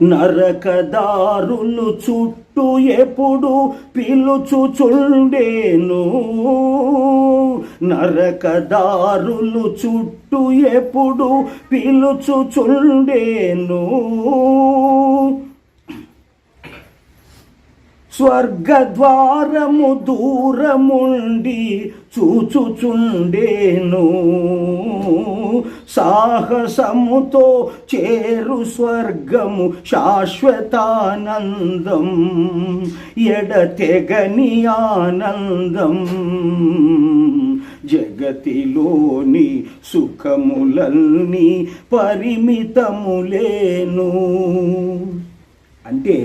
నరకదారులు చుట్టూ ఎప్పుడు పిలుచుచుండేను, నరకదారులు చుట్టూ ఎప్పుడు పిలుచుచుండేను, స్వర్గద్వారము దూరముండి చూచుచుండేను, సాహసముతో చేరు స్వర్గము శాశ్వతానందం, ఎడతెగని ఆనందం, జగతిలోని సుఖములన్నీ పరిమితములేను. అంటే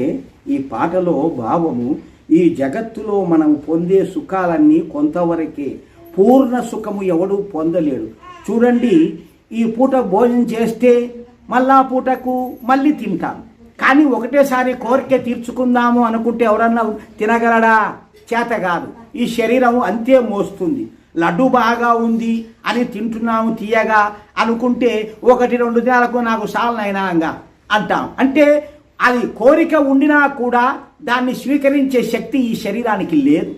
ఈ పాటలో భావము, ఈ జగత్తులో మనం పొందే సుఖాలన్నీ కొంతవరకే, పూర్ణ సుఖము ఎవడు పొందలేడు. చూడండి, ఈ పూట భోజనం చేస్తే మళ్ళా పూటకు మళ్ళీ తింటాం, కానీ ఒకటేసారి కోరిక తీర్చుకుందాము అనుకుంటే ఎవరన్నా తినగలడా? చేత కాదు. ఈ శరీరం అంతే మోస్తుంది. లడ్డు బాగా ఉంది అని తింటున్నాము తీయగా అనుకుంటే 1-2 దినాలకు నాకు సాలనైనా అంటాం. అంటే అది కోరిక ఉండినా కూడా దాన్ని స్వీకరించే శక్తి ఈ శరీరానికి లేదు.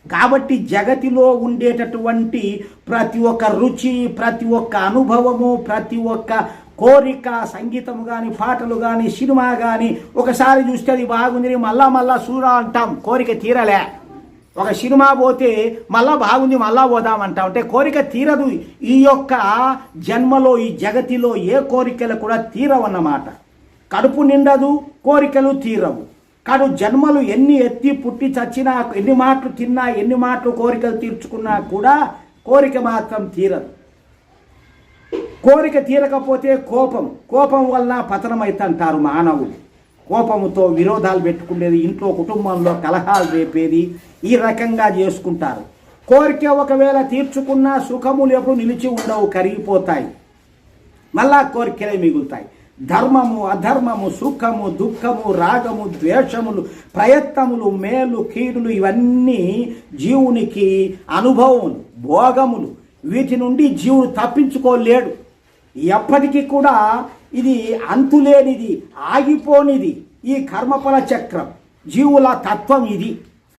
కాబట్టి జగతిలో ఉండేటటువంటి ప్రతి ఒక్క రుచి, ప్రతి ఒక్క అనుభవము, ప్రతి ఒక్క కోరిక, సంగీతము కానీ, పాటలు కానీ, సినిమా కానీ ఒకసారి చూస్తే అది బాగుంది మళ్ళా చూడా అంటాం, కోరిక తీరలే. ఒక సినిమా పోతే మళ్ళా బాగుంది మళ్ళా పోదామంటాం, అంటే కోరిక తీరదు. ఈ యొక్క జన్మలో, ఈ జగతిలో ఏ కోరికలు కూడా తీరవన్నమాట. కడుపు నిండదు, కోరికలు తీరవు. కాదు జన్మలు ఎన్ని ఎత్తి పుట్టి చచ్చినా, ఎన్ని మాటలు తిన్నా, ఎన్ని మాటలు కోరికలు తీర్చుకున్నా కూడా కోరిక మాత్రం తీరదు. కోరిక తీరకపోతే కోపం వల్ల పతనమైతంటారు మానవులు. కోపముతో విరోధాలు పెట్టుకునేది, ఇంట్లో కుటుంబంలో కలహాలు రేపేది, ఈ రకంగా చేసుకుంటారు. కోరిక ఒకవేళ తీర్చుకున్నా సుఖములు ఎప్పుడు నిలిచి ఉండవు, కరిగిపోతాయి, మళ్ళా కోరికలే మిగులుతాయి. ధర్మము, అధర్మము, సుఖము, దుఃఖము, రాగము, ద్వేషములు, ప్రయత్నములు, మేలు, కీడులు ఇవన్నీ జీవునికి అనుభవములు, భోగములు. వీటి నుండి జీవుడు తప్పించుకోలేడు. ఎప్పటికీ కూడా ఇది అంతులేనిది, ఆగిపోనిది ఈ కర్మఫల చక్రం. జీవుల తత్వం ఇది.